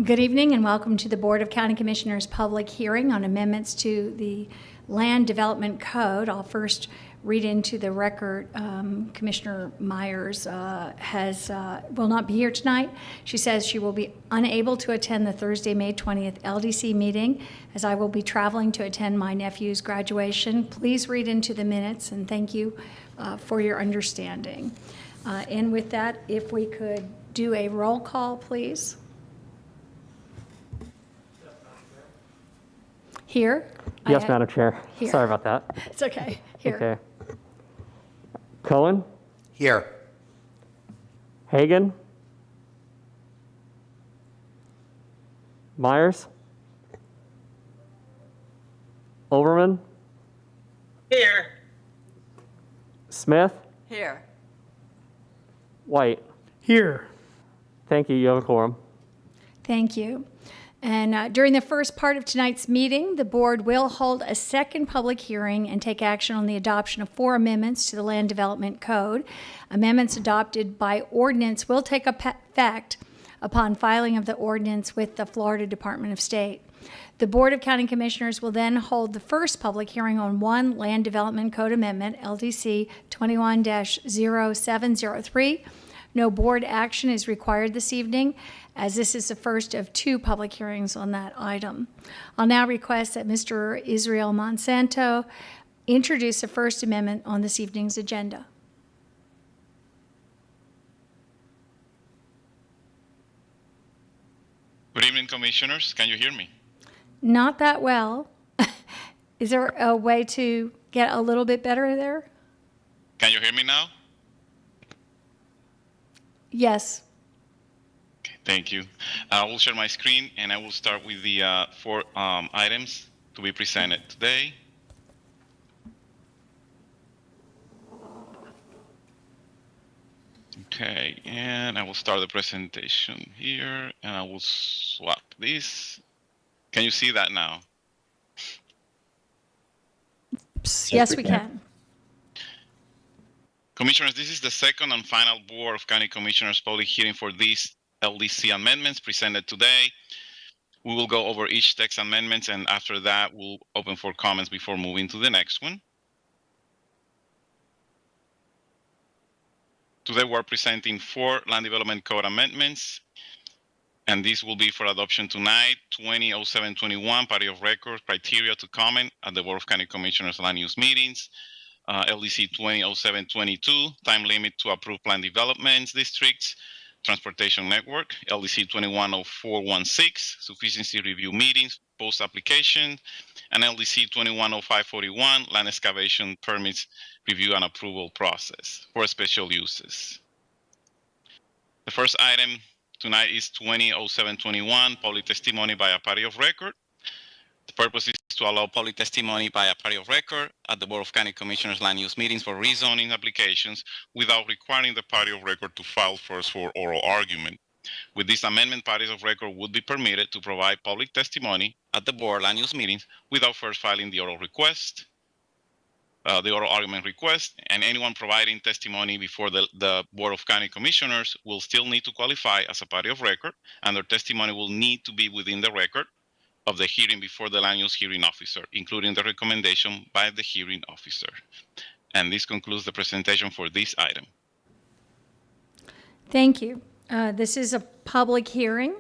Good evening and welcome to the Board of County Commissioners public hearing on amendments to the Land Development Code. I'll first read into the record. Commissioner Myers will not be here tonight. She says she will be unable to attend the Thursday, May 20th LDC meeting as I will be traveling to attend my nephew's graduation. Please read into the minutes and thank you for your understanding. And with that, if we could do a roll call, please. Here? Yes, Madam Chair. Here. Sorry about that. It's okay. Here. Okay. Cohen? Here. Hagan? Myers? Overman? Here. Smith? Here. White? Here. Thank you. You have a quorum. Thank you. And during the first part of tonight's meeting, the board will hold a second public hearing and take action on the adoption of 4 amendments to the Land Development Code. Amendments adopted by ordinance will take effect upon filing of the ordinance with the Florida Department of State. The Board of County Commissioners will then hold the first public hearing on 1 Land Development Code Amendment, LDC 21-0703. No board action is required this evening, as this is the first of 2 public hearings on that item. I'll now request that Mr. Israel Monsanto introduce the first amendment on this evening's agenda. Good evening, Commissioners. Can you hear me? Not that well. Is there a way to get a little bit better there? Can you hear me now? Yes. Okay, thank you. I will share my screen and I will start with the 4 items to be presented today. Okay, and I will start the presentation here and I will swap this. Can you see that now? Yes, we can. Commissioners, this is the second and final Board of County Commissioners public hearing for these LDC amendments presented today. We will go over each text amendments and after that we'll open for comments before moving to the next one. Today we're presenting 4 Land Development Code amendments and this will be for adoption tonight. 200721 Party of Record criteria to comment at the Board of County Commissioners land use meetings. LDC 200722 time limit to approve plan developments districts, transportation network. LDC 210416 sufficiency review meetings post application, and LDC 210541 land excavation permits review and approval process for special uses. The first item tonight is 200721 public testimony by a party of record. The purpose is to allow public testimony by a party of record at the Board of County Commissioners land use meetings for rezoning applications without requiring the party of record to file first for oral argument. With this amendment, parties of record would be permitted to provide public testimony at the board land use meetings without first filing the oral request, the oral argument request, and anyone providing testimony before the Board of County Commissioners will still need to qualify as a party of record, and their testimony will need to be within the record of the hearing before the land use hearing officer, including the recommendation by the hearing officer. And this concludes the presentation for this item. Thank you. This is a public hearing,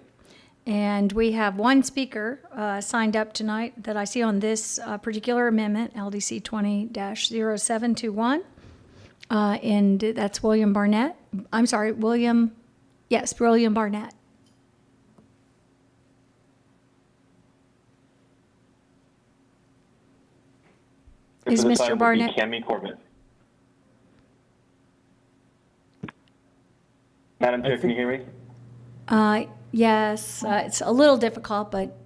and we have 1 speaker signed up tonight that I see on this particular amendment, LDC 20-0721, and that's William Barnett. I'm sorry, William Barnett. Is Mr. Barnett? Cami Corbett. Madam Chair, can you hear me? Yes, it's a little difficult, but.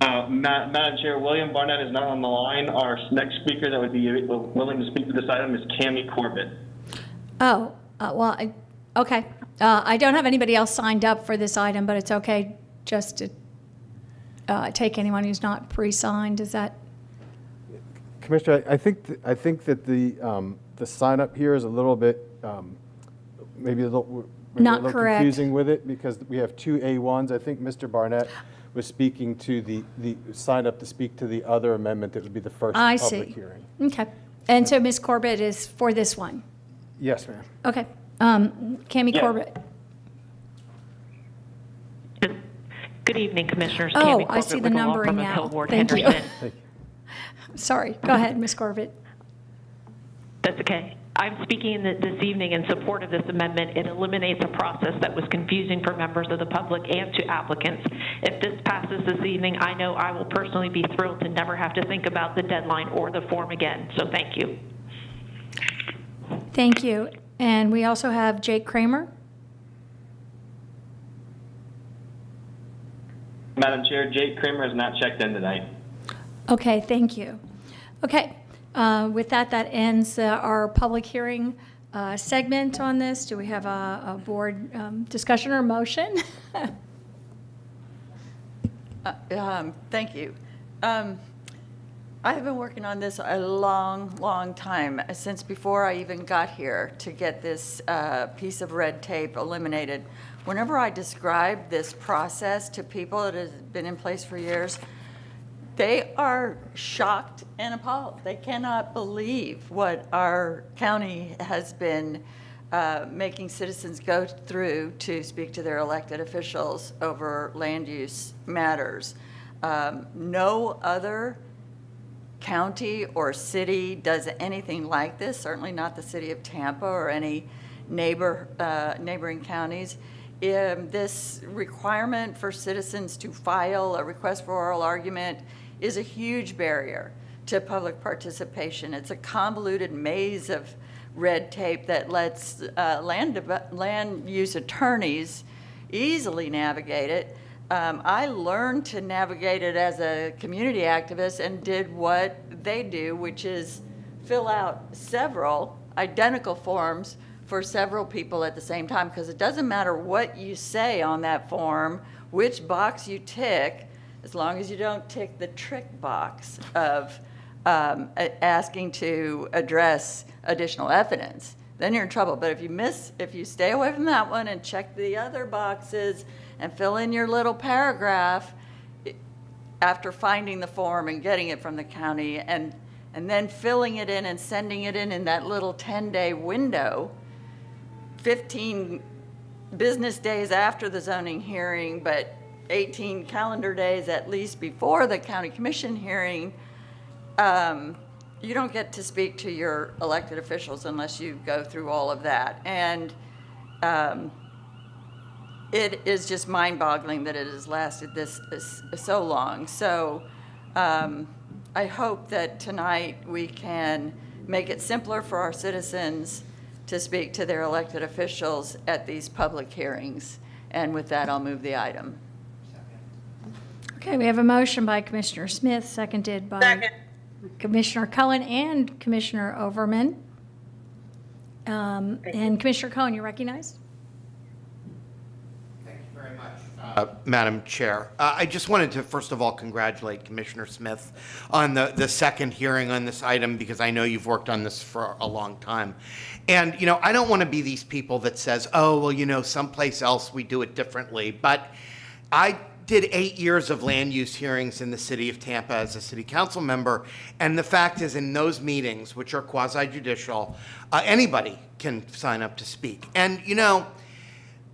Madam Chair, William Barnett is not on the line. Our next speaker that would be willing to speak to this item is Cami Corbett. Oh, okay. I don't have anybody else signed up for this item, but it's okay just to take anyone who's not pre-signed. Is that? Commissioner, I think that the sign up here is a little bit maybe Not a little correct. confusing with it because we have two A1s. I think Mr. Barnett was speaking to the sign up to speak to the other amendment that would be the first I public see. hearing. Okay. And so Ms. Corbett is for this one? Yes, ma'am. Okay. Cami Yeah. Corbett? Good evening, Commissioners. Oh, Tammy I Corbett see the with law numbering firm of now. Hill, Ward, Thank you. Henderson. Thank you. Sorry. Go ahead, Ms. Corbett. That's okay. I'm speaking this evening in support of this amendment. It eliminates a process that was confusing for members of the public and to applicants. If this passes this evening, I know I will personally be thrilled to never have to think about the deadline or the form again. So thank you. Thank you. And we also have Jake Kramer. Madam Chair, Jake Kramer has not checked in tonight. Okay, thank you. Okay, with that, that ends our public hearing segment on this. Do we have a board discussion or motion? Thank you. I have been working on this a long, long time, since before I even got here, to get this piece of red tape eliminated. Whenever I describe this process to people that has been in place for years, they are shocked and appalled. They cannot believe what our county has been making citizens go through to speak to their elected officials over land use matters. No other county or city does anything like this, certainly not the city of Tampa or any neighboring counties. This requirement for citizens to file a request for oral argument is a huge barrier to public participation. It's a convoluted maze of red tape that lets land use attorneys easily navigate it. I learned to navigate it as a community activist and did what they do, which is fill out several identical forms for several people at the same time, because it doesn't matter what you say on that form, which box you tick, as long as you don't tick the trick box of asking to address additional evidence, then you're in trouble. But if you stay away from that one and check the other boxes and fill in your little paragraph after finding the form and getting it from the county and then filling it in and sending it in that little 10-day window, 15 business days after the zoning hearing, but 18 calendar days at least before the county commission hearing, you don't get to speak to your elected officials unless you go through all of that. And it is just mind-boggling that it has lasted this so long. So I hope that tonight we can make it simpler for our citizens to speak to their elected officials at these public hearings. And with that, I'll move the item. Okay, we have a motion by Commissioner Smith, seconded by Second. Commissioner Cohen and Commissioner Overman. And Commissioner Cohen, you're recognized. Thank you very much, Madam Chair. I just wanted to, first of all, congratulate Commissioner Smith on the second hearing on this item, because I know you've worked on this for a long time. And, I don't want to be these people that says, oh, well, someplace else we do it differently. But I did 8 years of land use hearings in the city of Tampa as a city council member. And the fact is, in those meetings, which are quasi-judicial, anybody can sign up to speak. And,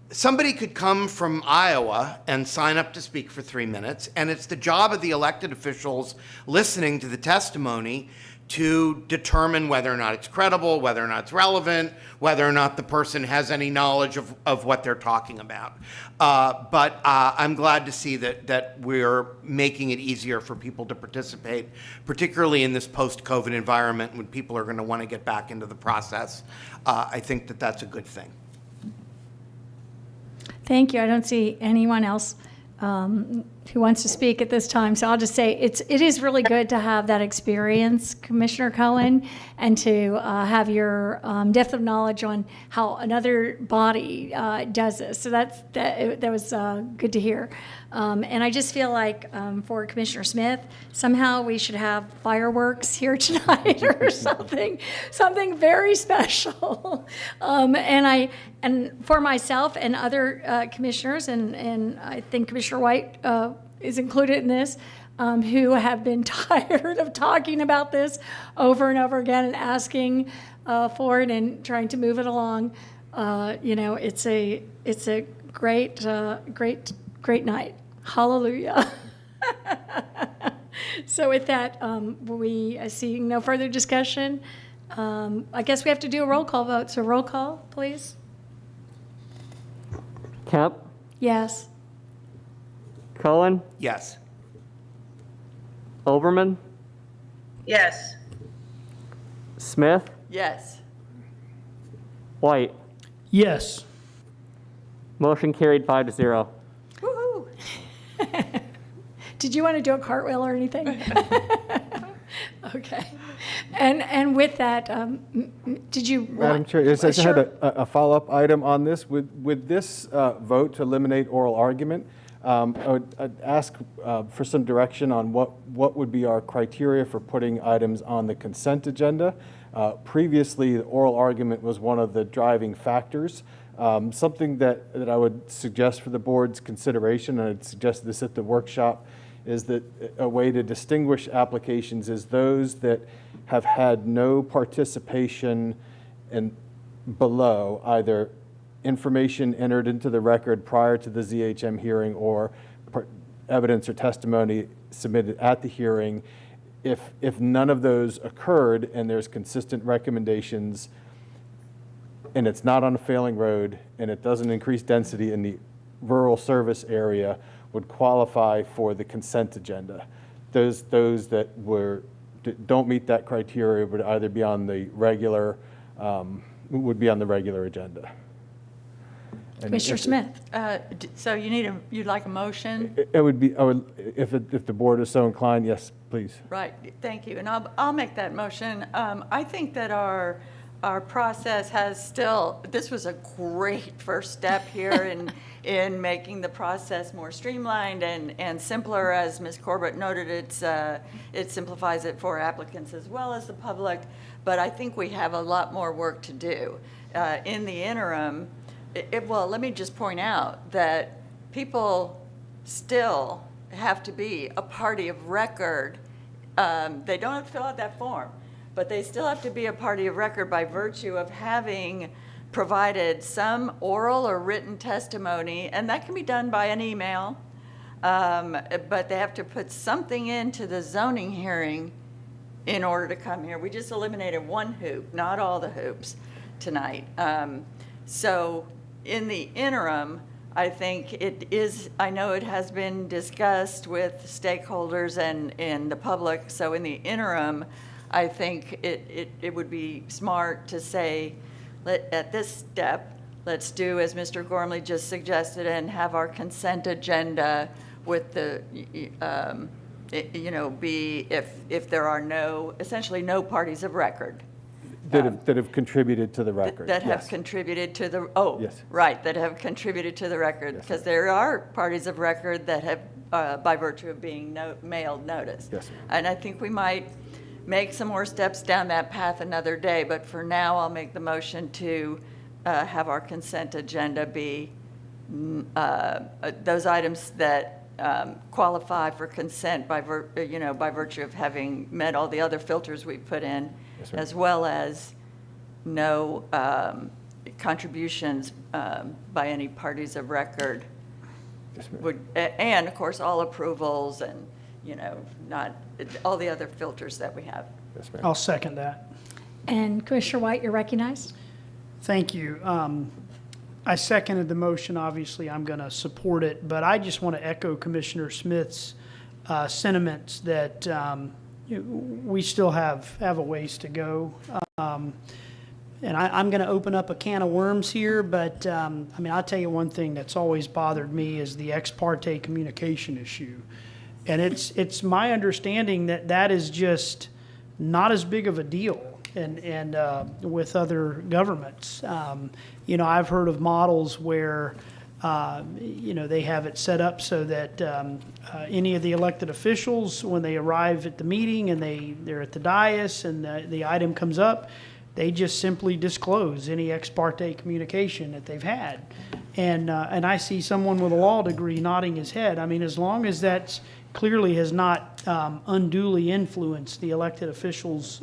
somebody could come from Iowa and sign up to speak for 3 minutes, and it's the job of the elected officials listening to the testimony to determine whether or not it's credible, whether or not it's relevant, whether or not the person has any knowledge of what they're talking about. But I'm glad to see that we're making it easier for people to participate, particularly in this post-COVID environment when people are going to want to get back into the process. I think that that's a good thing. Thank you. I don't see anyone else who wants to speak at this time. So I'll just say it is really good to have that experience, Commissioner Cohen, and to have your depth of knowledge on how another body does this. So that was good to hear. And I just feel like for Commissioner Smith, somehow we should have fireworks here tonight or something very special. And for myself and other commissioners, and I think Commissioner White is included in this, who have been tired of talking about this over and over again and asking for it and trying to move it along. It's a great night. Hallelujah. So with that, we seeing no further discussion. I guess we have to do a roll call vote. So roll call, please. Kemp, Yes. Cohen, Yes. Overman, Yes. Smith, Yes. White. Yes. Motion carried 5-0. Woo-hoo. Did you want to do a cartwheel or anything? Okay. And with that, did you Madam want? Chair, yes, I just Sure. had a follow-up item on this. With this vote to eliminate oral argument, I'd ask for some direction on what would be our criteria for putting items on the consent agenda. Previously, the oral argument was one of the driving factors. Something that I would suggest for the board's consideration, and I'd suggest this at the workshop, is that a way to distinguish applications is those that have had no participation in below either information entered into the record prior to the ZHM hearing or evidence or testimony submitted at the hearing. If none of those occurred and there's consistent recommendations and it's not on a failing road and it doesn't increase density in the rural service area, would qualify for the consent agenda. Those that don't meet that criteria would either be on the regular agenda. And Commissioner Smith? So you'd like a motion? I would, if the board is so inclined, yes, please. Right, thank you, and I'll make that motion. I think that our process has still, this was a great first step here in making the process more streamlined and simpler. As Ms. Corbett noted, it simplifies it for applicants as well as the public, but I think we have a lot more work to do. In the interim, well, let me just point out that people still have to be a party of record. They don't have to fill out that form, but they still have to be a party of record by virtue of having provided some oral or written testimony, and that can be done by an email, but they have to put something into the zoning hearing in order to come here. We just eliminated one hoop, not all the hoops tonight. So in the interim, I think I know it has been discussed with stakeholders and the public, so in the interim, I think it would be smart to say, at this step, let's do as Mr. Gormley just suggested and have our consent agenda with the, be if there are essentially no parties of record. That have contributed to the record. That have yes. contributed to the, Yes. right, that have contributed to the record. Yes, Because there are parties of record that have, by virtue of being mailed notice. Yes, ma'am. And I think we might make some more steps down that path another day, but for now, I'll make the motion to have our consent agenda be those items that qualify for consent by virtue of having met all the other filters we put in, Yes, ma'am. as well as no contributions by any parties of record. Yes, ma'am. And of course, all approvals and, not all the other filters that we have. Yes, ma'am. I'll second that. And Commissioner White, you're recognized. Thank you. I seconded the motion. Obviously, I'm going to support it, but I just want to echo Commissioner Smith's sentiments that we still have a ways to go. and I'm going to open up a can of worms here, but I mean, I'll tell you one thing that's always bothered me is the ex parte communication issue. And it's my understanding that that is just not as big of a deal and with other governments. You know, I've heard of models where, you know, they have it set up so that any of the elected officials, when they arrive at the meeting and they're at the dais and the item comes up, they just simply disclose any ex parte communication that they've had. And I see someone with a law degree nodding his head. I mean, as long as that's clearly has not unduly influenced the elected officials'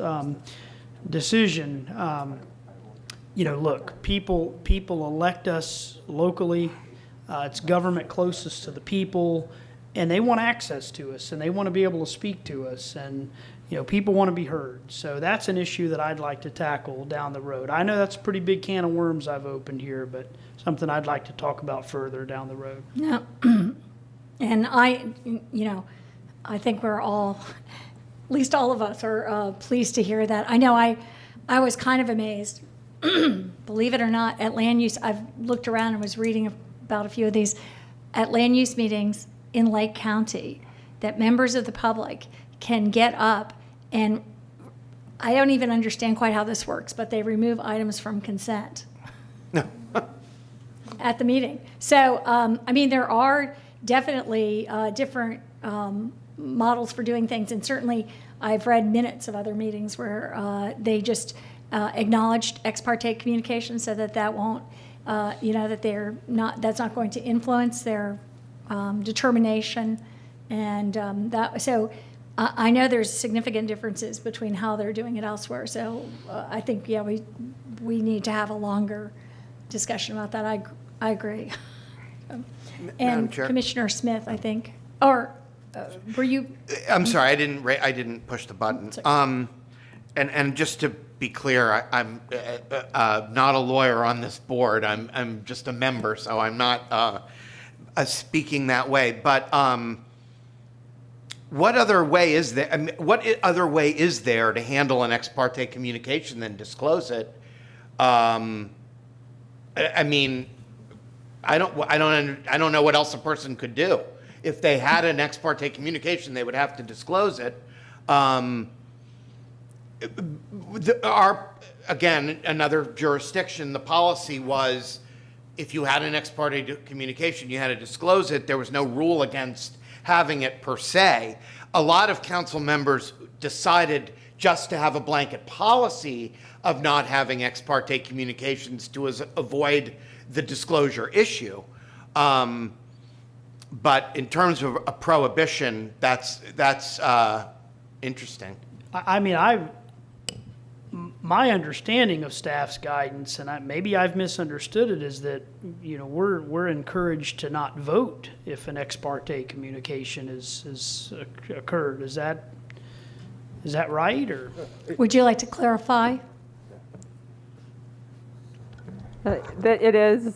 decision. You know, look, people elect us locally. It's government closest to the people, and they want access to us, and they want to be able to speak to us, and you know, people want to be heard. So that's an issue that I'd like to tackle down the road. I know that's a pretty big can of worms I've opened here, but something I'd like to talk about further down the road. Yeah. And you know, I think we're all, at least all of us are pleased to hear that. I know I was kind of amazed, believe it or not, at land use. I've looked around and was reading about a few of these at land use meetings in Lake County, that members of the public can get up and I don't even understand quite how this works, but they remove items from consent at the meeting. So, I mean, there are definitely different models for doing things, and certainly I've read minutes of other meetings where they just acknowledged ex parte communication so that that won't, you know, that that's not going to influence their determination, and so I know there's significant differences between how they're doing it elsewhere. So I think, yeah, we need to have a longer discussion about that. I agree. And Chair. Commissioner Smith, I think, or were you? I'm sorry, I didn't push the button. And just to be clear, I'm not a lawyer on this board. I'm just a member, so I'm not speaking that way. But what other way is there? I mean, what other way is there to handle an ex parte communication than disclose it? I mean, I don't know what else a person could do. If they had an ex parte communication, they would have to disclose it. Again, another jurisdiction, the policy was if you had an ex parte communication, you had to disclose it. There was no rule against having it per se. A lot of council members decided just to have a blanket policy of not having ex parte communications to avoid the disclosure issue. But in terms of a prohibition, that's interesting. I mean, my understanding of staff's guidance, and maybe I've misunderstood it, is that, you know, we're encouraged to not vote if an ex parte communication is occurred. Is that right, or? Would you like to clarify? That it is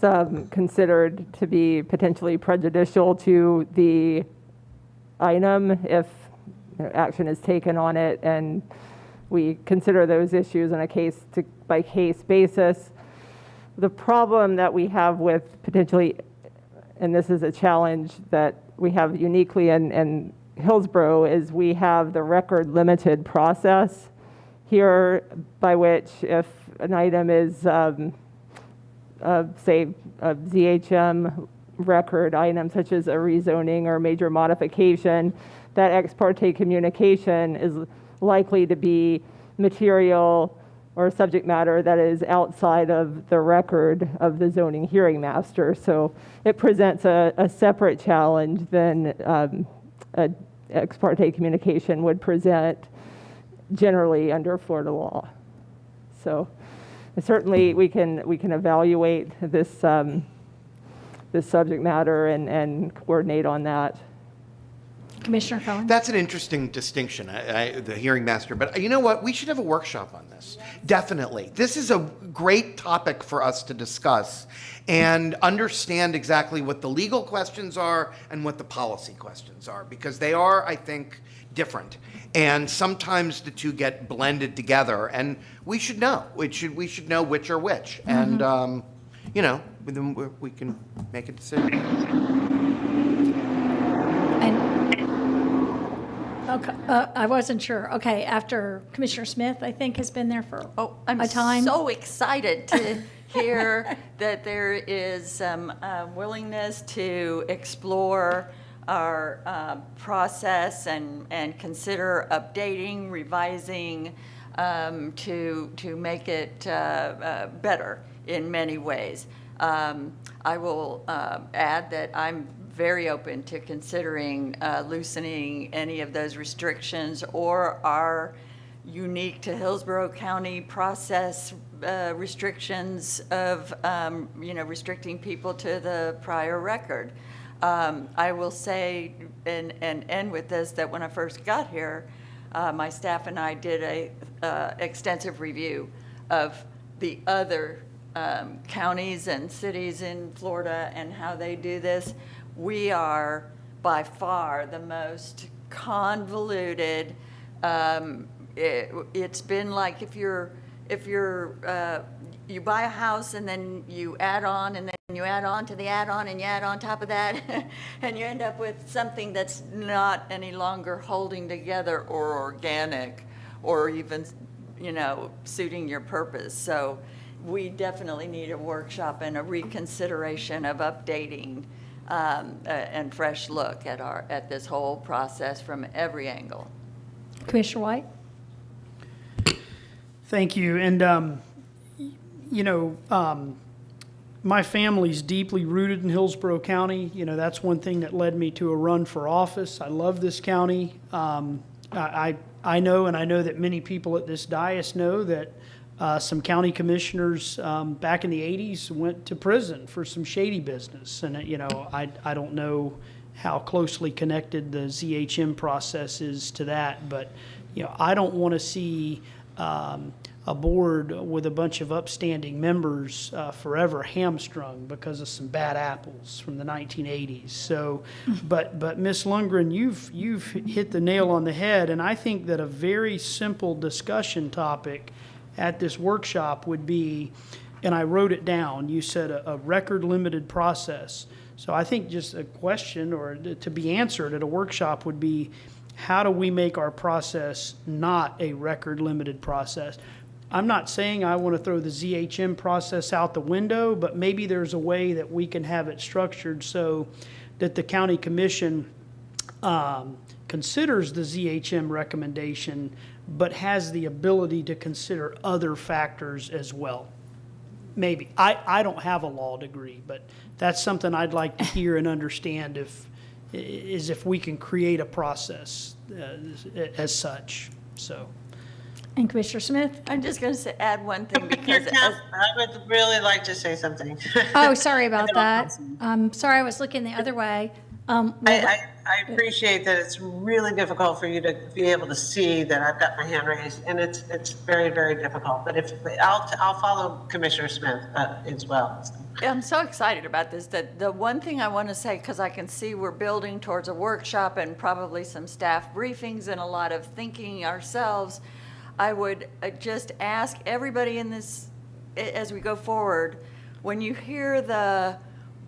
considered to be potentially prejudicial to the item if action is taken on it, and we consider those issues on a case-by-case basis. The problem that we have with potentially, and this is a challenge that we have uniquely in Hillsborough, is we have the record limited process here, by which if an item is, say, a ZHM record item such as a rezoning or major modification, that ex parte communication is likely to be material or subject matter that is outside of the record of the zoning hearing master. So it presents a separate challenge than an ex parte communication would present generally under Florida law. So certainly we can evaluate this this subject matter and coordinate on that. Commissioner Cohen? That's an interesting distinction, the hearing master. But you know what? We should have a workshop on this. Definitely. This is a great topic for us to discuss and understand exactly what the legal questions are and what the policy questions are, because they are, I think, different. And sometimes the two get blended together, and we should know. We should know which are which. And, you know, then we can make a decision. Okay, I wasn't sure. Okay, after Commissioner Smith, I think, has been there for I'm a time. so excited to hear that there is some willingness to explore our process and consider updating, revising to make it better in many ways. I will add that I'm very open to considering loosening any of those restrictions or our unique to Hillsborough County process restrictions of, restricting people to the prior record. I will say, and end with this, that when I first got here, my staff and I did a extensive review of the other counties and cities in Florida and how they do this. We are by far the most convoluted. It's been like if you buy a house and then you add on and then you add on to the add-on and you add on top of that and you end up with something that's not any longer holding together or organic or even, suiting your purpose. So we definitely need a workshop and a reconsideration of updating and fresh look at this whole process from every angle. Commissioner White? Thank you. And, my family's deeply rooted in Hillsborough County. That's one thing that led me to a run for office. I love this county. I know, and I know that many people at this dais know that some county commissioners back in the 80s went to prison for some shady business. And, I don't know how closely connected the ZHM process is to that, but, I don't want to see a board with a bunch of upstanding members forever hamstrung because of some bad apples from the 1980s. So, but Ms. Lundgren, you've hit the nail on the head, and I think that a very simple discussion topic at this workshop would be, and I wrote it down, you said a record-limited process. So I think just a question or to be answered at a workshop would be, how do we make our process not a record-limited process? I'm not saying I want to throw the ZHM process out the window, but maybe there's a way that we can have it structured so that the county commission considers the ZHM recommendation, but has the ability to consider other factors as well. Maybe. I don't have a law degree, but that's something I'd like to hear and understand if we can create a process as such. So. And Commissioner Smith? I'm just going to add one thing because I would really like to say something. Oh, sorry about that. Sorry, I was looking the other way. I appreciate that it's really difficult for you to be able to see that I've got my hand raised, and it's very, very difficult. But I'll follow Commissioner Smith as well. I'm so excited about this. That the one thing I want to say, because I can see we're building towards a workshop and probably some staff briefings and a lot of thinking ourselves, I would just ask everybody in this, as we go forward, when you hear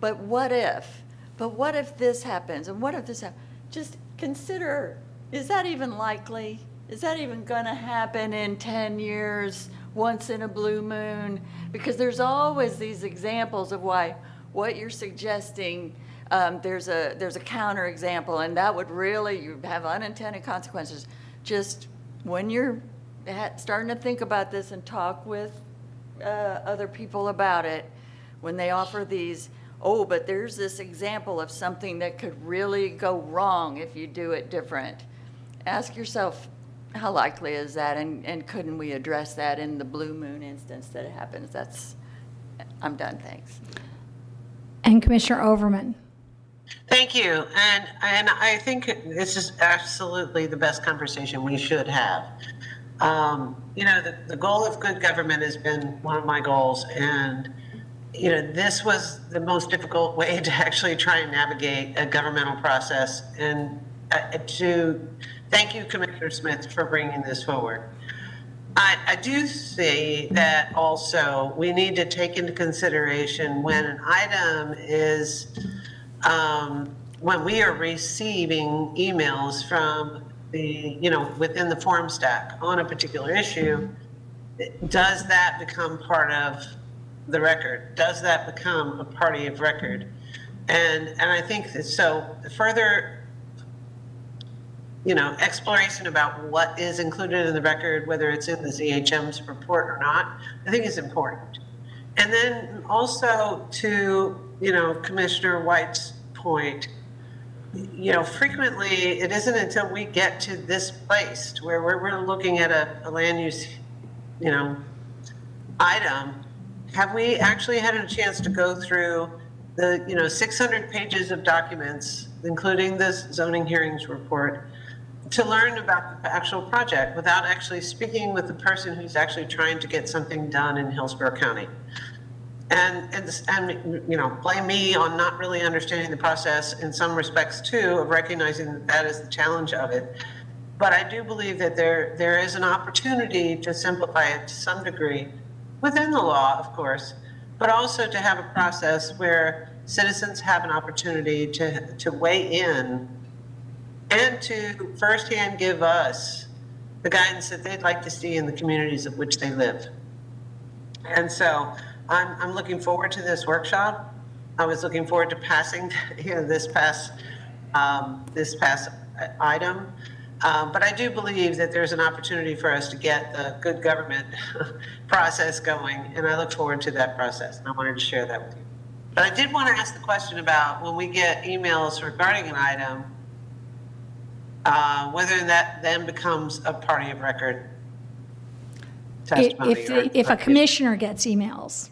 but what if this happens, and what if this happens, just consider, is that even likely? Is that even going to happen in 10 years, once in a blue moon? Because there's always these examples of why what you're suggesting, there's a counter example, and that would really, you have unintended consequences. Just when you're starting to think about this and talk with other people about it, when they offer these, but there's this example of something that could really go wrong if you do it different. Ask yourself, how likely is that, and couldn't we address that in the blue moon instance that it happens? I'm done, thanks. And Commissioner Overman? Thank Thank you. And I think this is absolutely the best conversation we should have. You know, the goal of good government has been one of my goals. And, you know, this was the most difficult way to actually try and navigate a governmental process. And to thank you, Commissioner Smith, for bringing this forward. I do see that also we need to take into consideration when an item is, when we are receiving emails from the, you know, within the form stack on a particular issue, does that become part of the record? Does that become a party of record? And I think that, so further, you know, exploration about what is included in the record, whether it's in the ZHM's report or not, I think is important. And then also to, you know, Commissioner White's point, you know, frequently it isn't until we get to this place where we're looking at a land use, you know, item, have we actually had a chance to go through the, you know, 600 pages of documents, including this zoning hearings report, to learn about the actual project without actually speaking with the person who's actually trying to get something done in Hillsborough County. And you know, blame me on not really understanding the process in some respects too, of recognizing that that is the challenge of it. But I do believe that there is an opportunity to simplify it to some degree, within the law, of course, but also to have a process where citizens have an opportunity to weigh in and to firsthand give us the guidance that they'd like to see in the communities of which they live. And so I'm looking forward to this workshop. I was looking forward to passing, you know, this past item. But I do believe that there's an opportunity for us to get the good government process going, and I look forward to that process, and I wanted to share that with you. But I did want to ask the question about when we get emails regarding an item, whether that then becomes a party of record testimony. If a commissioner gets emails.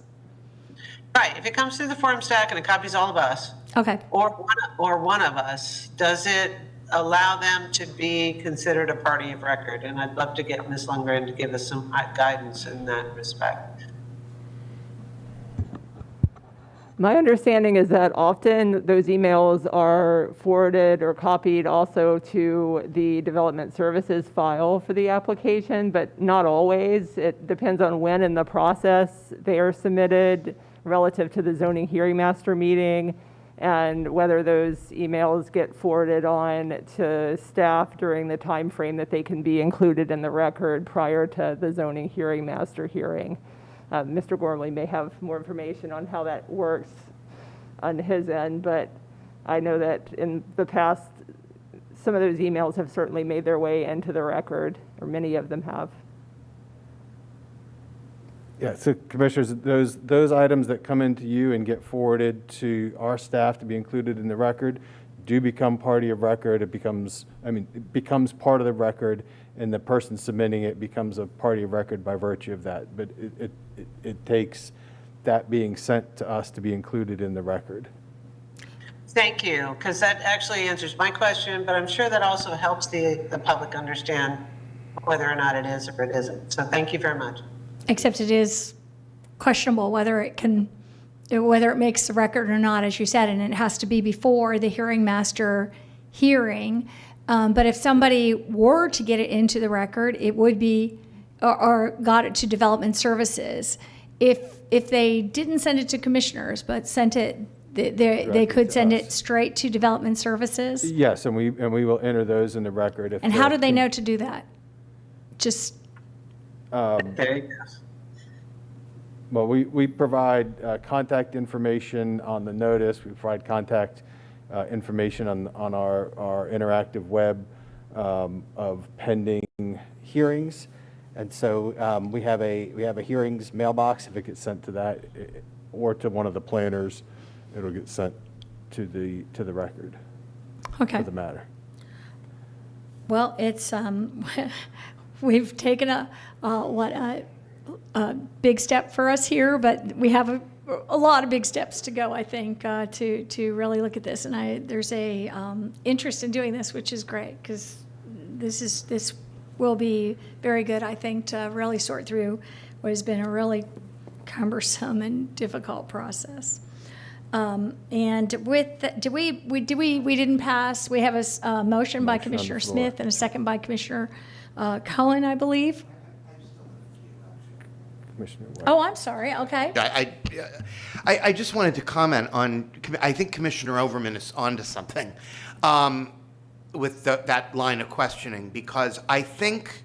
Right, if it comes through the form stack and it copies all of us, Okay. or one of us, does it allow them to be considered a party of record? And I'd love to get Ms. Lundgren to give us some guidance in that respect. My understanding is that often those emails are forwarded or copied also to the development services file for the application, but not always. It depends on when in the process they are submitted relative to the zoning hearing master meeting, and whether those emails get forwarded on to staff during the time frame that they can be included in the record prior to the zoning hearing master hearing. Mr. Gormley may have more information on how that works on his end, but I know that in the past, some of those emails have certainly made their way into the record, or many of them have. Yeah, so Commissioners, those items that come into you and get forwarded to our staff to be included in the record do become party of record. It becomes part of the record, and the person submitting it becomes a party of record by virtue of that. But it takes that being sent to us to be included in the record. Thank you, because that actually answers my question, but I'm sure that also helps the public understand whether or not it is or it isn't. So thank you very much. Except it is questionable whether it makes the record or not, as you said, and it has to be before the hearing master hearing. But if somebody were to get it into the record, it would be, or got it to development services. If they didn't send it to commissioners, but sent it, they could send it straight to development services? Yes, and we will enter those in the record. And how do they know to do that? Just... Well, we provide contact information on the notice. We provide contact information on our interactive web of pending hearings, and so we have a hearings mailbox. If it gets sent to that or to one of the planners, it'll get sent to the record. Okay. For the matter. Well, it's we've taken a big step for us here, but we have a lot of big steps to go, I think, to really look at this. And there's a interest in doing this, which is great, because this will be very good, I think, to really sort through what has been a really cumbersome and difficult process. And with, we didn't pass, we have a motion by Commissioner Smith and a second by Commissioner Cohen, I believe. Commissioner White. Oh, I'm sorry, okay. I just wanted to comment on, I think Commissioner Overman is onto something with that line of questioning, because I think,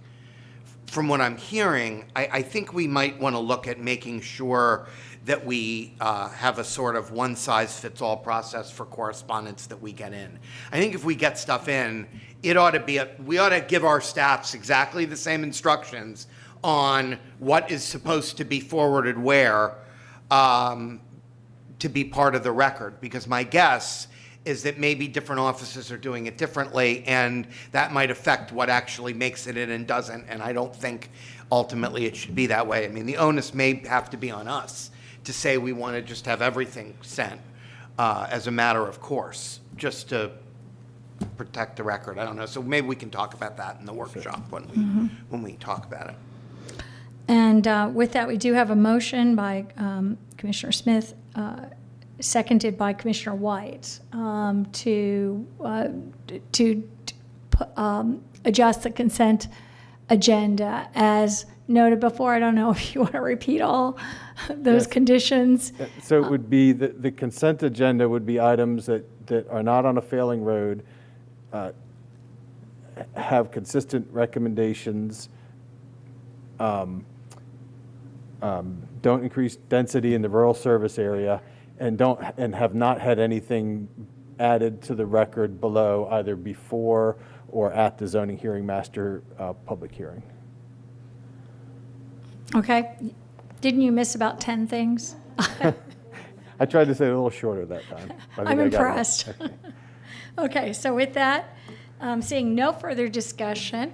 from what I'm hearing, I think we might want to look at making sure that we have a sort of one-size-fits-all process for correspondence that we get in. I think if we get stuff in, it ought to be, we ought to give our staffs exactly the same instructions on what is supposed to be forwarded where to be part of the record, because my guess is that maybe different offices are doing it differently, and that might affect what actually makes it in and doesn't, and I don't think ultimately it should be that way. I mean, the onus may have to be on us to say we want to just have everything sent as a matter of course, just to protect the record. I don't know, so maybe we can talk about that in the workshop when we talk about it. And with that, we do have a motion by Commissioner Smith, seconded by Commissioner White, to adjust the consent agenda as noted before. I don't know if you want to repeat all those conditions. So it would be, the consent agenda would be items that are not on a failing road, have consistent recommendations, don't increase density in the rural service area, and have not had anything added to the record below, either before or at the zoning hearing master public hearing. Okay. Didn't you miss about 10 things? I tried to say it a little shorter that time. I'm impressed. Okay, so with that, seeing no further discussion,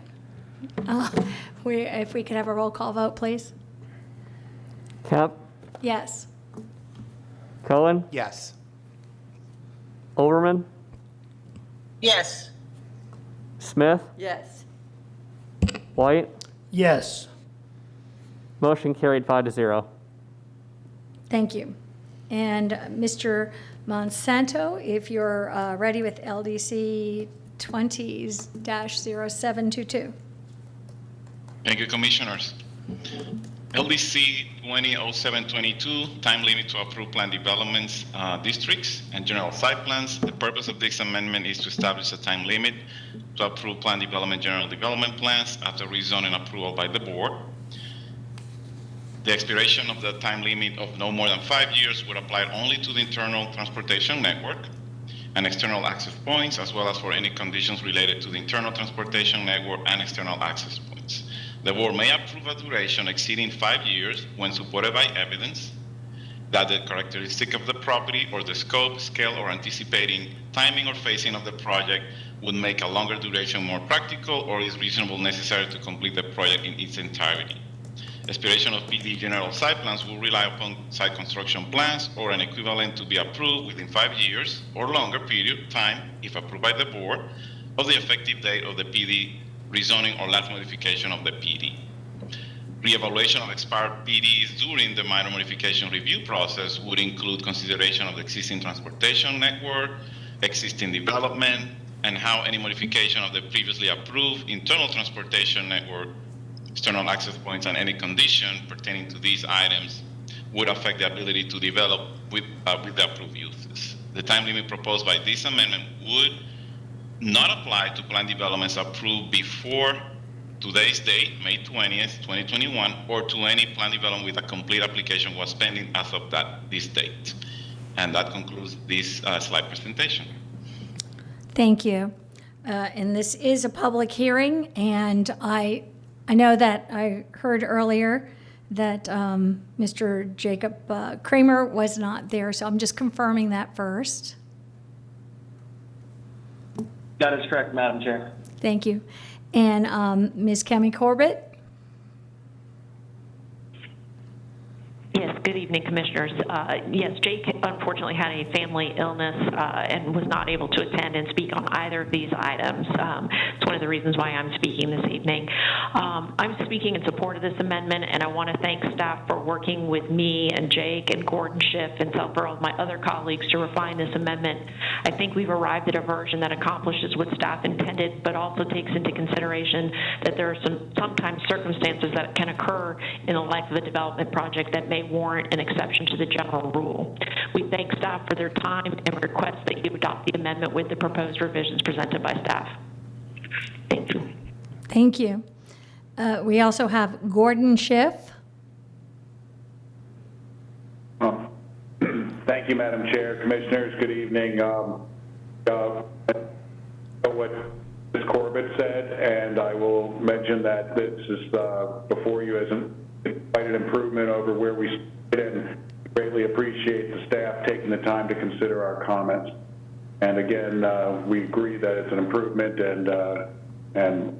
if we could have a roll call vote, please. Kemp, Yes. Cohen, Yes. Overman, Yes. Smith, Yes. White. Yes. Motion carried 5-0. Thank you. And Mr. Monsanto, if you're ready with LDC 20s-0722. Thank you, Commissioners. LDC 200722, time limit to approve plan developments, districts, and general site plans. The purpose of this amendment is to establish a time limit to approve plan development, general development plans after rezoning approval by the board. The expiration of the time limit of no more than 5 years would apply only to the internal transportation network and external access points, as well as for any conditions related to the internal transportation network and external access points. The board may approve a duration exceeding 5 years when supported by evidence that the characteristic of the property or the scope, scale, or anticipating timing or phasing of the project would make a longer duration more practical or is reasonable necessary to complete the project in its entirety. Expiration of PD general site plans will rely upon site construction plans or an equivalent to be approved within 5 years or longer period of time, if approved by the board, of the effective date of the PD rezoning or last modification of the PD. Reevaluation of expired PDs during the minor modification review process would include consideration of the existing transportation network, existing development, and how any modification of the previously approved internal transportation network, external access points, and any condition pertaining to these items would affect the ability to develop with the approved uses. The time limit proposed by this amendment would not apply to plan developments approved before today's date, May 20th, 2021, or to any plan development with a complete application was pending as of this date. And that concludes this slide presentation. Thank you. And this is a public hearing, and I know that I heard earlier that Mr. Jacob Kramer was not there, so I'm just confirming that first. That is correct, Madam Chair. Thank you. And Ms. Kemi Corbett? Yes, good evening, Commissioners. Yes, Jake unfortunately had a family illness and was not able to attend and speak on either of these items. It's one of the reasons why I'm speaking this evening. I'm speaking in support of this amendment, and I want to thank staff for working with me and Jake and Gordon Schiff and several of my other colleagues to refine this amendment. I think we've arrived at a version that accomplishes what staff intended, but also takes into consideration that there are sometimes circumstances that can occur in the life of a development project that may warrant an exception to the general rule. We thank staff for their time and request that you adopt the amendment with the proposed revisions presented by staff. Thank you. Thank you. We also have Gordon Schiff. Thank you, Madam Chair. Commissioners, good evening. What Ms. Corbett said, and I will mention that this is before you as quite an improvement over where we started, and greatly appreciate the staff taking the time to consider our comments. And again, we agree that it's an improvement and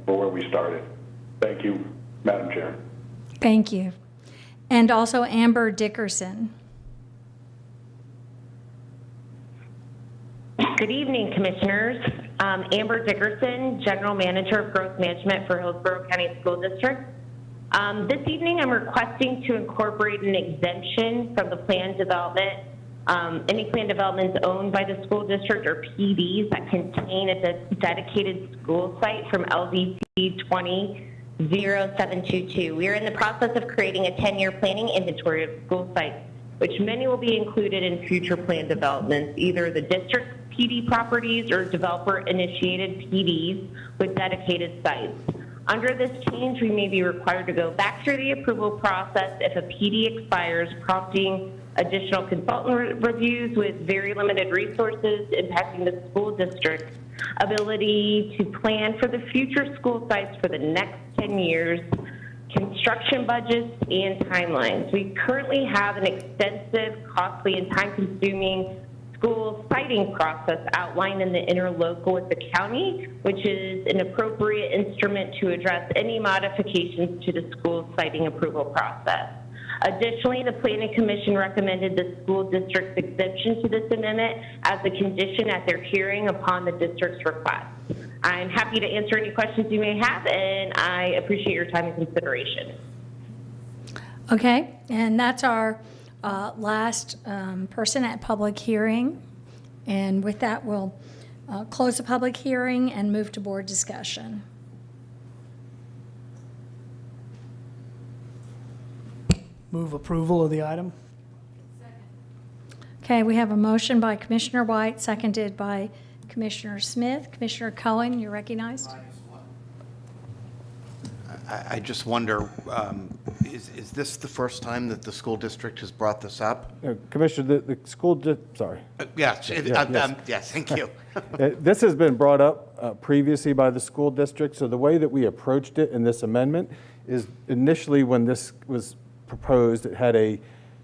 for where we started. Thank you, Madam Chair. Thank you. And also Amber Dickerson. Good evening, Commissioners. Amber Dickerson, General Manager of Growth Management for Hillsborough County School District. This evening, I'm requesting to incorporate an exemption from the planned development. Any planned developments owned by the school district or PDs that contain a dedicated school site from LDC 200722. We are in the process of creating a 10-year planning inventory of school sites, which many will be included in future planned developments, either the district PD properties or developer-initiated PDs with dedicated sites. Under this change, we may be required to go back through the approval process if a PD expires, prompting additional consultant reviews with very limited resources, impacting the school district's ability to plan for the future school sites for the next 10 years, construction budgets, and timelines. We currently have an extensive, costly, and time-consuming school siting process outlined in the interlocal with the county, which is an appropriate instrument to address any modifications to the school siting approval process. Additionally, the Planning Commission recommended the school district's exemption to this amendment as a condition at their hearing upon the district's request. I'm happy to answer any questions you may have, and I appreciate your time and consideration. Okay, and that's our last person at public hearing. And with that, we'll close the public hearing and move to board discussion. Move approval of the item. Okay, we have a motion by Commissioner White, seconded by Commissioner Smith. Commissioner Cohen, you're recognized. I just wonder, is this the first time that the school district has brought this up? Commissioner, the school, sorry. Yes, yes, thank you. This has been brought up previously by the school district, so the way that we approached it in this amendment is initially when this was proposed, it had a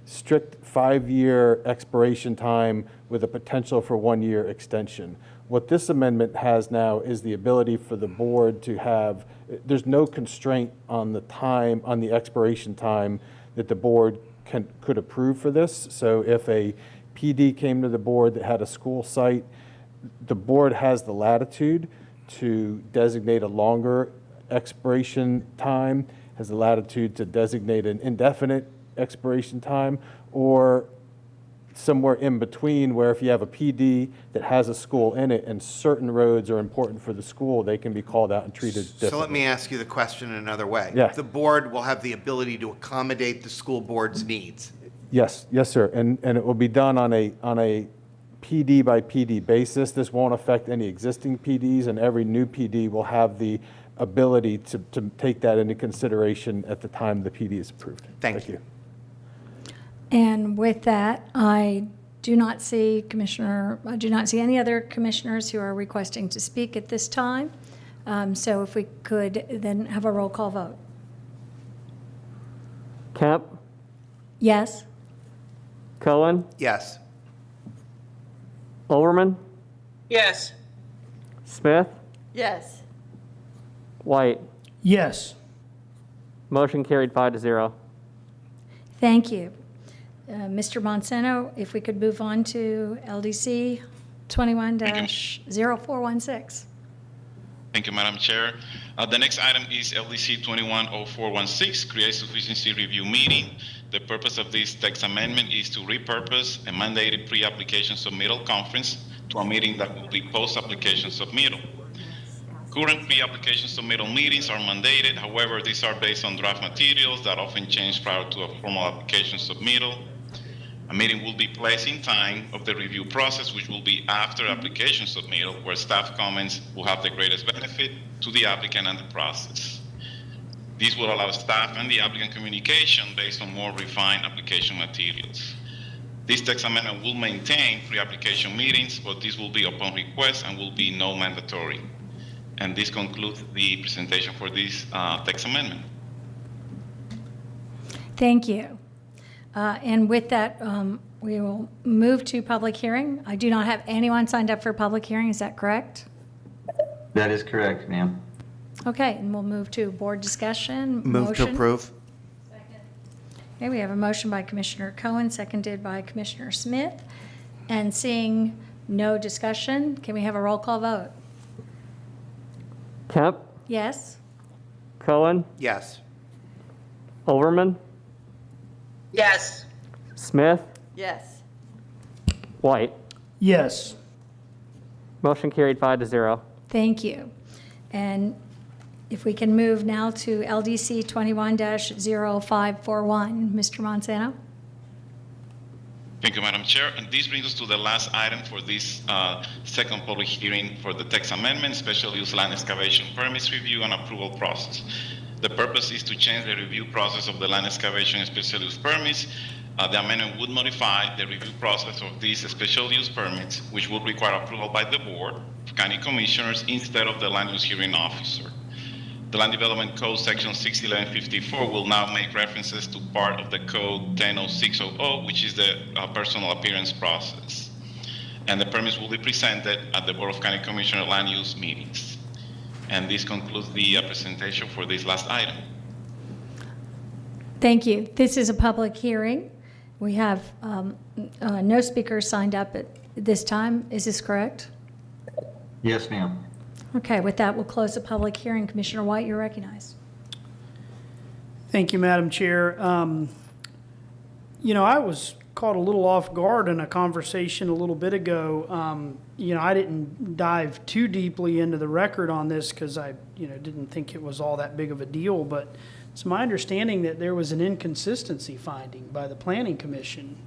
strict 5-year expiration time with a potential for 1-year extension. What this amendment has now is the ability for the board to have, there's no constraint on the time, on the expiration time that the board could approve for this. So if a PD came to the board that had a school site, the board has the latitude to designate a longer expiration time, has the latitude to designate an indefinite expiration time, or somewhere in between, where if you have a PD that has a school in it and certain roads are important for the school, they can be called out and treated differently. So let me ask you the question another way. Yeah. The board will have the ability to accommodate the school board's needs. Yes, yes, sir, and it will be done on a PD by PD basis. This won't affect any existing PDs, and every new PD will have the ability to take that into consideration at the time the PD is approved. Thank you. And with that, I do not see any other commissioners who are requesting to speak at this time. So if we could then have a roll call vote. Kemp, Yes? Cohen, Yes. Overman, Yes. Smith, Yes. White. Yes. Motion carried 5-0. Thank you. Mr. Monsanto, if we could move on to LDC 21-0416. Thank you, Madam Chair. The next item is LDC 210416, Create Sufficiency Review Meeting. The purpose of this text amendment is to repurpose a mandated pre-application submittal conference to a meeting that will be post-application submittal. Current pre-application submittal meetings are mandated. However, these are based on draft materials that often change prior to a formal application submittal. A meeting will be placed in time of the review process, which will be after application submittal, where staff comments will have the greatest benefit to the applicant and the process. This will allow staff and the applicant communication based on more refined application materials. This text amendment will maintain pre-application meetings, but this will be upon request and will be no mandatory. And this concludes the presentation for this text amendment. Thank you. And with that, we will move to public hearing. I do not have anyone signed up for public hearing. Is that correct? That is correct, ma'am. Okay, and we'll move to board discussion. Move to Motion. approve. Okay, we have a motion by Commissioner Cohen, seconded by Commissioner Smith. And seeing no discussion, can we have a roll call vote? Kemp, Yes? Cohen, Yes. Overman, Yes. Smith, Yes. White. Yes. Motion carried 5-0. Thank you. And if we can move now to LDC 21-0541, Mr. Monsanto? Thank you, Madam Chair. And this brings us to the last item for this second public hearing for the text amendment, special use land excavation permits review and approval process. The purpose is to change the review process of the land excavation and special use permits. The amendment would modify the review process of these special use permits, which would require approval by the board of county commissioners instead of the land use hearing officer. The Land Development Code Section 61154 will now make references to part of the Code 100600, which is the personal appearance process. And the permits will be presented at the Board of County Commissioner land use meetings. And this concludes the presentation for this last item. Thank you. This is a public hearing. We have no speakers signed up at this time. Is this correct? Yes, ma'am. Okay, with that, we'll close the public hearing. Commissioner White, you're recognized. Thank you, Madam Chair. I was caught a little off guard in a conversation a little bit ago. I didn't dive too deeply into the record on this because I, didn't think it was all that big of a deal, but it's my understanding that there was an inconsistency finding by the Planning Commission.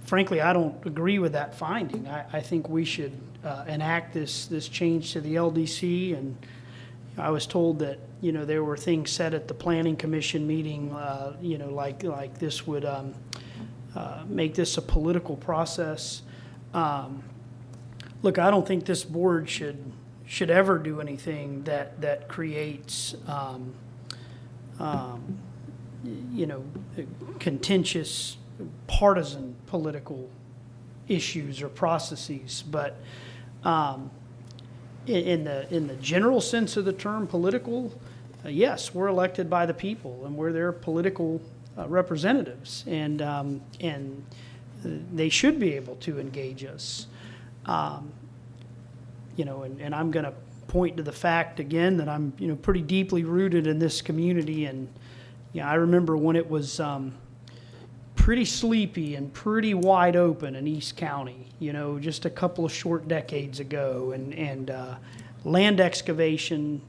Frankly, I don't agree with that finding. I think we should enact this change to the LDC, and I was told that there were things said at the Planning Commission meeting, like this would make this a political process. Look, I don't think this board should ever do anything that creates contentious, partisan political issues or processes, but in the general sense of the term political, yes, we're elected by the people and we're their political representatives, and they should be able to engage us. And I'm going to point to the fact again that I'm pretty deeply rooted in this community, and I remember when it was pretty sleepy and pretty wide open in East County, just a couple of short decades ago, and land excavation,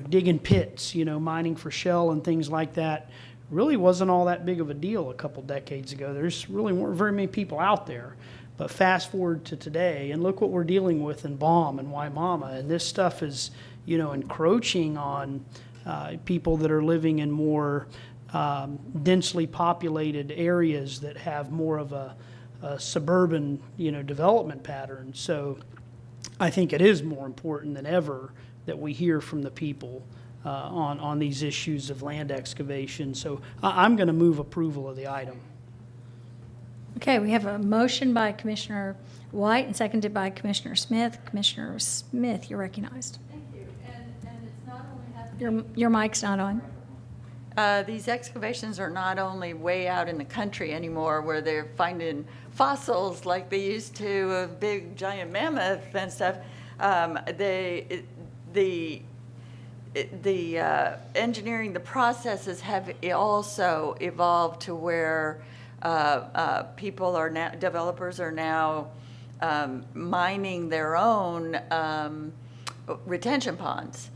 digging pits, mining for shell and things like that really wasn't all that big of a deal a couple decades ago. There's really weren't very many people out there. But fast forward to today, and look what we're dealing with in Baum and Waimama, and this stuff is, encroaching on people that are living in more densely populated areas that have more of a suburban, development pattern. So I think it is more important than ever that we hear from the people on these issues of land excavation. So I'm going to move approval of the item. Okay, we have a motion by Commissioner White and seconded by Commissioner Smith. Commissioner Smith, you're recognized. Thank you. And it's not only happening. Your mic's not on. These excavations are not only way out in the country anymore where they're finding fossils like they used to of big giant mammoth and stuff. The engineering, the processes have also evolved to where people are now, developers are now mining their own retention ponds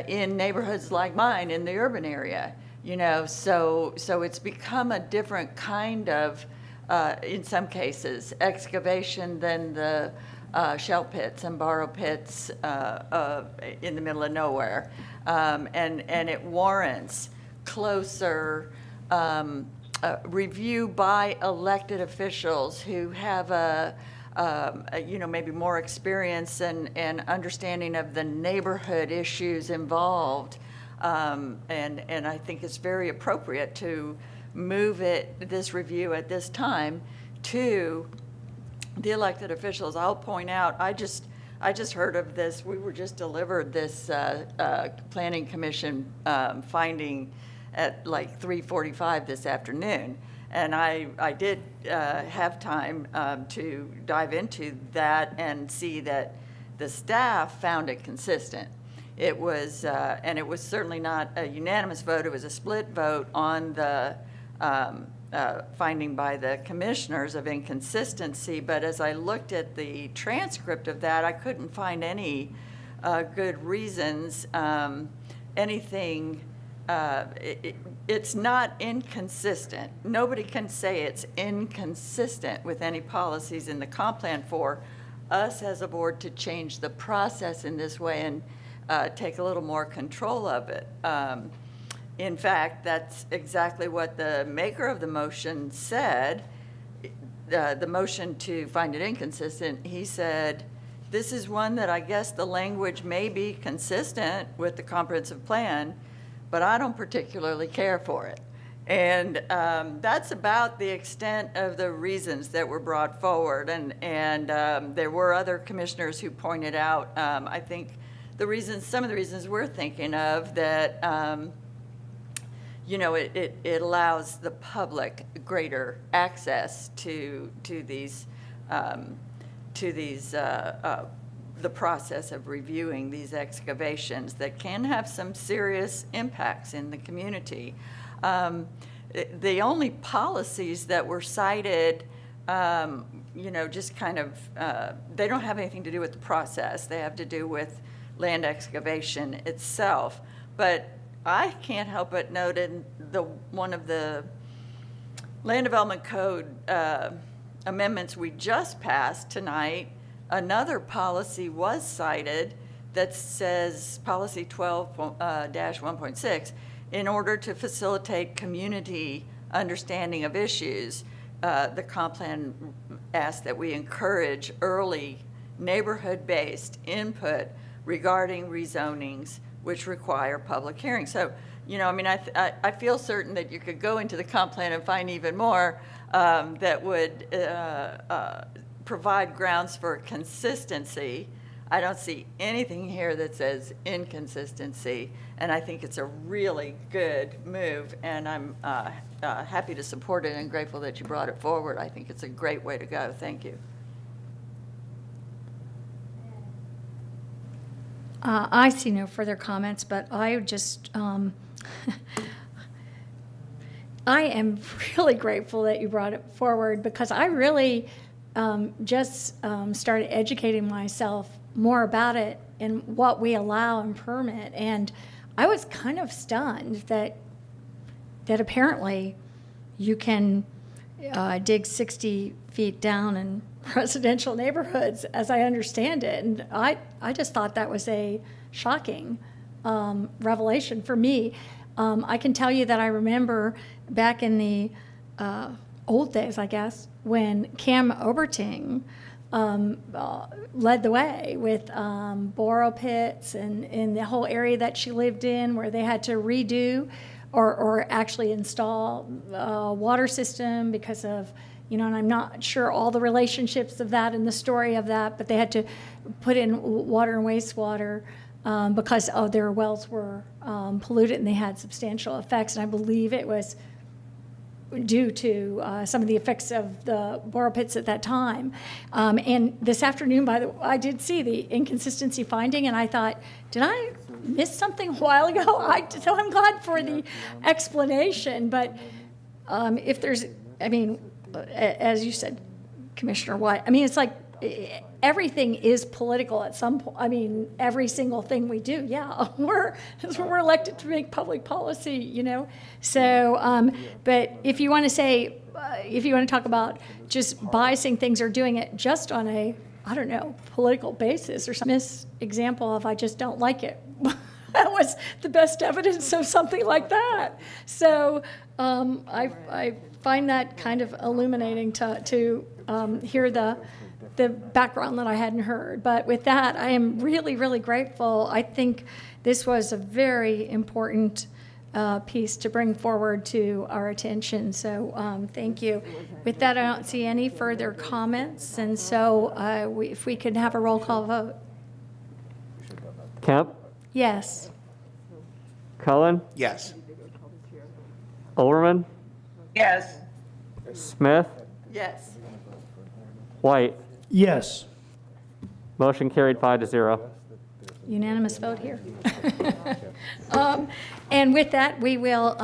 in neighborhoods like mine in the urban area. You know, so it's become a different kind of, in some cases, excavation than the shell pits and borrow pits in the middle of nowhere. And it warrants closer review by elected officials who have you know, maybe more experience and understanding of the neighborhood issues involved. And I think it's very appropriate to move this review at this time to the elected officials. I'll point out, I just heard of this. We were just delivered this Planning Commission finding at like 3:45 this afternoon. And I did have time to dive into that and see that the staff found it consistent. It was, and it was certainly not a unanimous vote. It was a split vote on the finding by the commissioners of inconsistency. But as I looked at the transcript of that, I couldn't find any good reasons, anything. It's not inconsistent. Nobody can say it's inconsistent with any policies in the comp plan for us as a board to change the process in this way and take a little more control of it. In fact, that's exactly what the maker of the motion said, the motion to find it inconsistent. He said, this is one that I guess the language may be consistent with the comprehensive plan, but I don't particularly care for it. And that's about the extent of the reasons that were brought forward. And there were other commissioners who pointed out, I think, some of the reasons we're thinking of that, you know, it allows the public greater access to these, the process of reviewing these excavations that can have some serious impacts in the community. The only policies that were cited, you know, just kind of, they don't have anything to do with the process. They have to do with land excavation itself. But I can't help but note in one of the Land Development Code amendments we just passed tonight, another policy was cited that says policy 12-1.6, in order to facilitate community understanding of issues, the comp plan asked that we encourage early neighborhood-based input regarding rezonings which require public hearings. So, you know, I mean, I feel certain that you could go into the comp plan and find even more that would provide grounds for consistency. I don't see anything here that says inconsistency, and I think it's a really good move, and I'm happy to support it and grateful that you brought it forward. I think it's a great way to go. Thank you. I see no further comments, but I just, I am really grateful that you brought it forward because I really just started educating myself more about it and what we allow and permit. And I was kind of stunned that apparently you can dig 60 feet down in residential neighborhoods, as I understand it. And I just thought that was a shocking revelation for me. I can tell you that I remember back in the old days, I guess, when Cam Oberting led the way with borrow pits and in the whole area that she lived in where they had to redo or actually install a water system because of, you know, and I'm not sure all the relationships of that and the story of that, but they had to put in water and wastewater because their wells were polluted and they had substantial effects. And I believe it was due to some of the effects of the borrow pits at that time. And this afternoon, by the way, I did see the inconsistency finding, and I thought, did I miss something a while ago? So I'm glad for the explanation. But if there's, I mean, as you said, Commissioner White, I mean, it's like everything is political at some point. I mean, every single thing we do, yeah, we're elected to make public policy, you know? So, but if you want to say, if you want to talk about just biasing things or doing it just on a, I don't know, political basis or something, this example of I just don't like it, that was the best evidence of something like that. So I find that kind of illuminating to hear the background that I hadn't heard. But with that, I am really, really grateful. I think this was a very important piece to bring forward to our attention. So thank you. With that, I don't see any further comments. And so if we could have a roll call vote. Kemp, Yes. Cullen, Yes. Overman, Yes. Smith, Yes. White. Yes. Motion carried 5-0. Unanimous vote here. And with that, we will,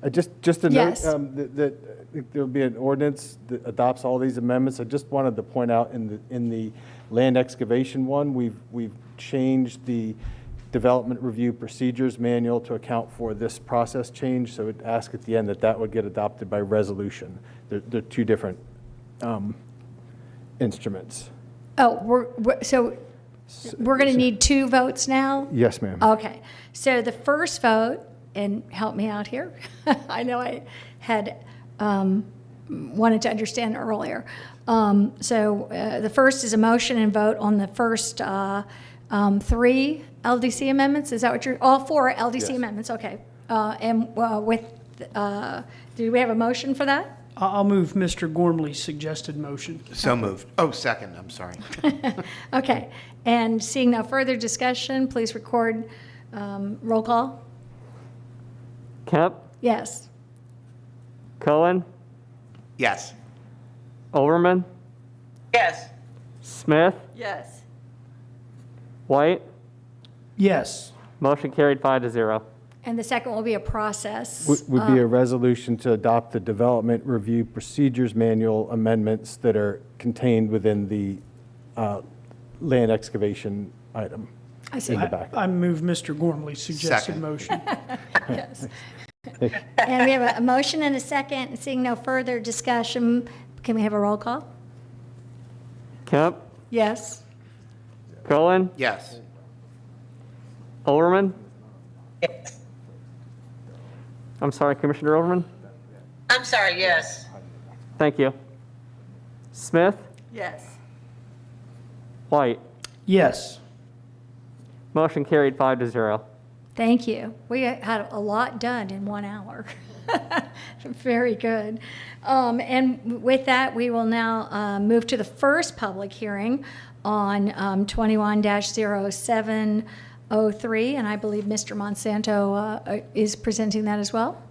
Just a note, Yes. that there'll be an ordinance that adopts all these amendments. I just wanted to point out in the land excavation one, we've changed the development review procedures manual to account for this process change. So it asks at the end that would get adopted by resolution. They're two different instruments. so we're going to need 2 votes now? Yes, ma'am. Okay. So the first vote, and help me out here, I know I had wanted to understand earlier. So the first is a motion and vote on the first 3 LDC amendments. Is that what you're, all 4 LDC Yes. amendments? Okay. And do we have a motion for that? I'll move Mr. Gormley's suggested motion. So moved. Oh, second, I'm sorry. Okay. And seeing no further discussion, please record roll call. Kemp, Yes. Cullen, Yes. Overman, Yes. Smith, Yes. White. Yes. Motion carried 5-0. And the second will be a process. Would be a resolution to adopt the development review procedures manual amendments that are contained within the land excavation item I see. in the back. I move Mr. Gormley's suggested Second. motion. Yes. And we have a motion and a second. Seeing no further discussion, can we have a roll call? Kemp, Yes. Cullen, Yes. Overman. Yes. I'm sorry, Commissioner Overman. I'm sorry, yes. Thank you. Smith, Yes. White. Yes. Motion carried 5-0. Thank you. We had a lot done in 1 hour. Very good. And with that, we will now move to the first public hearing on 21-0703, and I believe Mr. Monsanto is presenting that as well.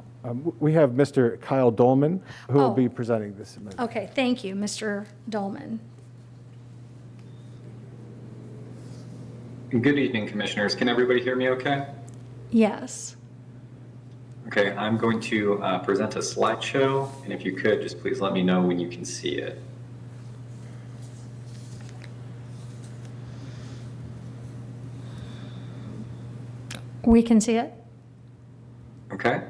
We have Mr. Kyle Dolman, who will Oh. be presenting this amendment. Okay, thank you, Mr. Dolman. Good evening, Commissioners. Can everybody hear me okay? Yes. Okay, I'm going to present a slideshow, and if you could, just please let me know when you can see it. We can see it? Okay.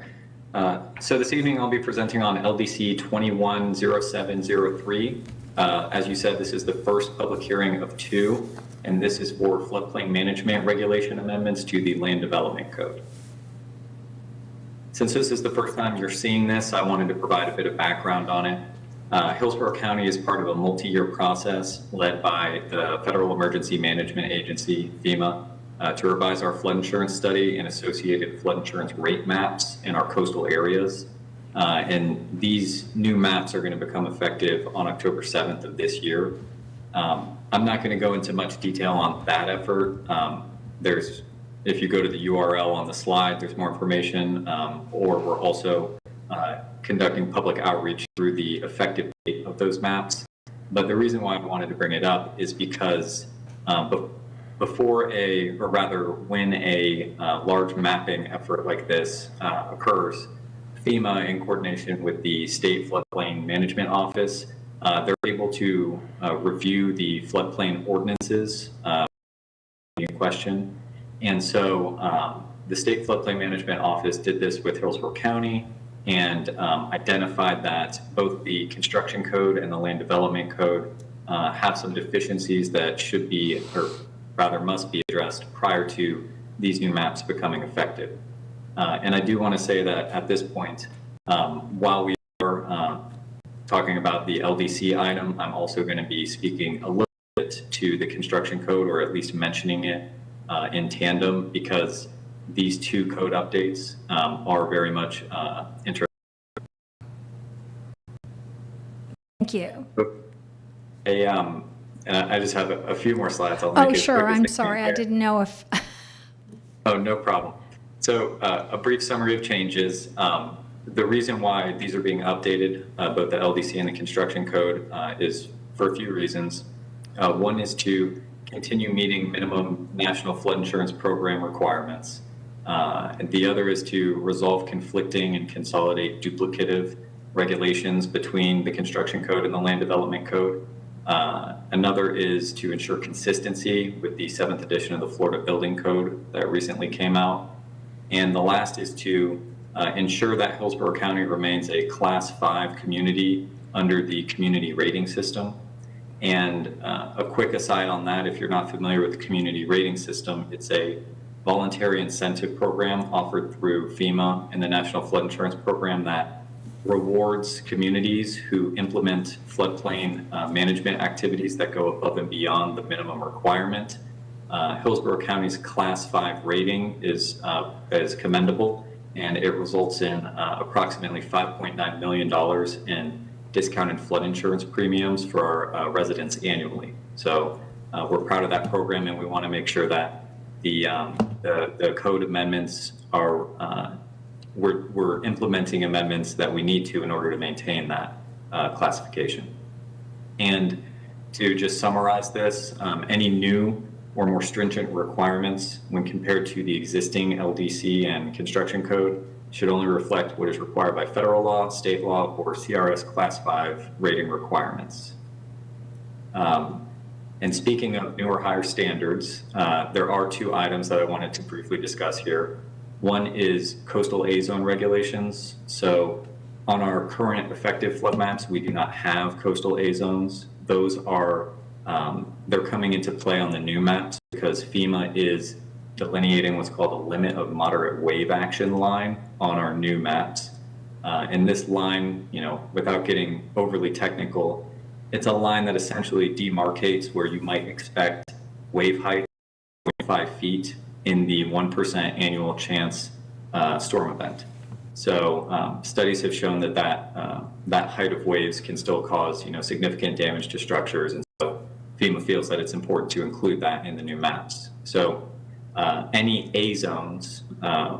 So this evening, I'll be presenting on LDC 21-0703. As you said, this is the first public hearing of 2, and this is for floodplain management regulation amendments to the Land Development Code. Since this is the first time you're seeing this, I wanted to provide a bit of background on it. Hillsborough County is part of a multi-year process led by the Federal Emergency Management Agency, FEMA, to revise our flood insurance study and associated flood insurance rate maps in our coastal areas. And these new maps are going to become effective on October 7th of this year. I'm not going to go into much detail on that effort, if you go to the URL on the slide, there's more information, or we're also conducting public outreach through the effective date of those maps. But the reason why I wanted to bring it up is because when a large mapping effort like this occurs, FEMA, in coordination with the State Floodplain Management Office, they're able to review the floodplain ordinances in question. And so the State Floodplain Management Office did this with Hillsborough County and identified that both the construction code and the land development code have some deficiencies that should be, or rather must be, addressed prior to these new maps becoming effective. And I do want to say that at this point, while we are talking about the LDC item, I'm also going to be speaking a little bit to the construction code, or at least mentioning it in tandem, because these two code updates are very much interesting. Thank you. I just have a few more slides. I'll make Oh, it as sure. quick as I'm I sorry. can I here. didn't know if. Oh, no problem. So a brief summary of changes. The reason why these are being updated, both the LDC and the construction code, is for a few reasons. One is to continue meeting minimum National Flood Insurance Program requirements. And the other is to resolve conflicting and consolidate duplicative regulations between the construction code and the land development code. Another is to ensure consistency with the 7th edition of the Florida Building Code that recently came out. And the last is to ensure that Hillsborough County remains a Class 5 community under the community rating system. And a quick aside on that, if you're not familiar with the community rating system, it's a voluntary incentive program offered through FEMA and the National Flood Insurance Program that rewards communities who implement floodplain management activities that go above and beyond the minimum requirement. Hillsborough County's Class 5 rating is commendable, and it results in approximately $5.9 million in discounted flood insurance premiums for our residents annually. So we're proud of that program, and we want to make sure that the code amendments are we're implementing amendments that we need to in order to maintain that classification. And to just summarize this, any new or more stringent requirements when compared to the existing LDC and construction code should only reflect what is required by federal law, state law, or CRS Class 5 rating requirements. And speaking of newer, higher standards, there are two items that I wanted to briefly discuss here. One is coastal A-zone regulations. So on our current effective flood maps, we do not have coastal A-zones. Those are, they're coming into play on the new maps because FEMA is delineating what's called a limit of moderate wave action line on our new maps. And this line, you know, without getting overly technical, it's a line that essentially demarcates where you might expect wave height of 5 feet in the 1% annual chance storm event. So studies have shown that that height of waves can still cause, you know, significant damage to structures, and so FEMA feels that it's important to include that in the new maps. So any A zones,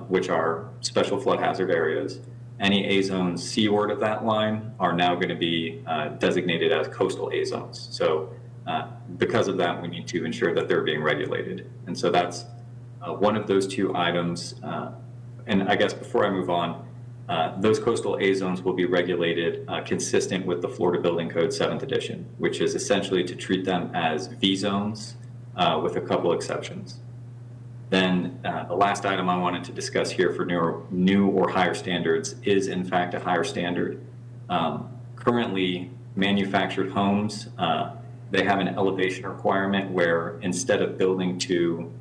which are special flood hazard areas, any A zones seaward of that line are now going to be designated as coastal A zones. So because of that, we need to ensure that they're being regulated. And so that's one of those two items. And I guess before I move on, those coastal A zones will be regulated consistent with the Florida Building Code 7th edition, which is essentially to treat them as V zones with a couple exceptions. Then the last item I wanted to discuss here for new or higher standards is in fact a higher standard. Currently, manufactured homes, they have an elevation requirement where instead of building to,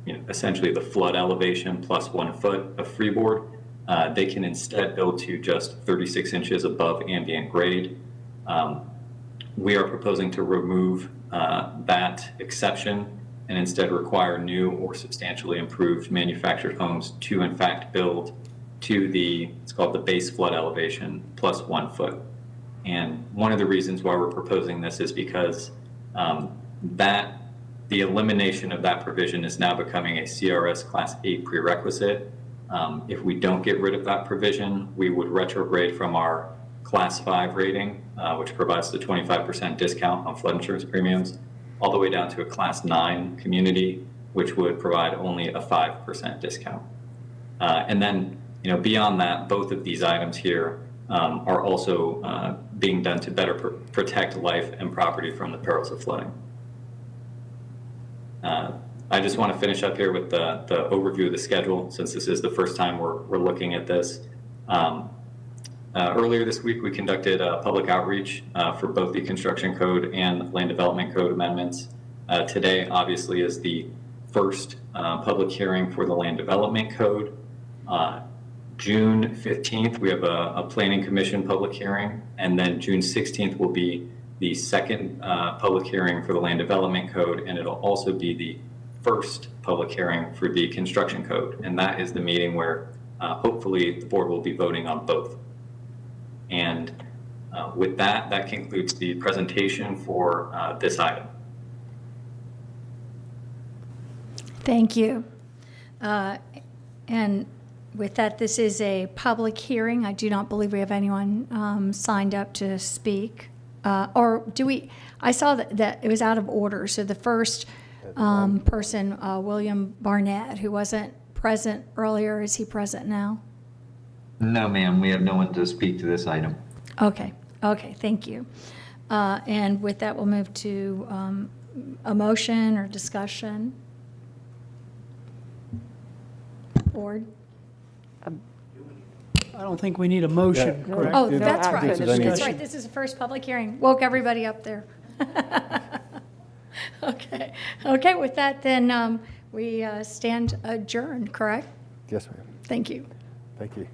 you know, essentially the flood elevation plus 1 foot of freeboard, they can instead build to just 36 inches above ambient grade. We are proposing to remove that exception and instead require new or substantially improved manufactured homes to in fact build to it's called the base flood elevation plus 1 foot. And one of the reasons why we're proposing this is because the the elimination of that provision is now becoming a CRS Class 8 prerequisite. If we don't get rid of that provision, we would retrograde from our Class 5 rating, which provides the 25% discount on flood insurance premiums, all the way down to a Class 9 community, which would provide only a 5% discount. And then, beyond that, both of these items here are also being done to better protect life and property from the perils of flooding. I just want to finish up here with the overview of the schedule, since this is the first time we're looking at this. Earlier this week, we conducted a public outreach for both the construction code and land development code amendments. Today, obviously, is the first public hearing for the land development code. June 15th, we have a planning commission public hearing, and then June 16th will be the second public hearing for the land development code, and it'll also be the first public hearing for the construction code. And that is the meeting where hopefully the board will be voting on both. And with that, that concludes the presentation for this item. Thank you. And with that, this is a public hearing. I do not believe we have anyone signed up to speak. Or do we? I saw that it was out of order. So the first person, William Barnett, who wasn't present earlier, is he present now? No, ma'am, we have no one to speak to this item. Okay, thank you. And with that, we'll move to a motion or discussion. Board? I don't think we need a motion, Yeah. correct? Oh, No that's action. right. Discussion. That's right. This is the first public hearing. Woke everybody up there. Okay, with that, then we stand adjourned, correct? Yes, ma'am. Thank you. Thank you.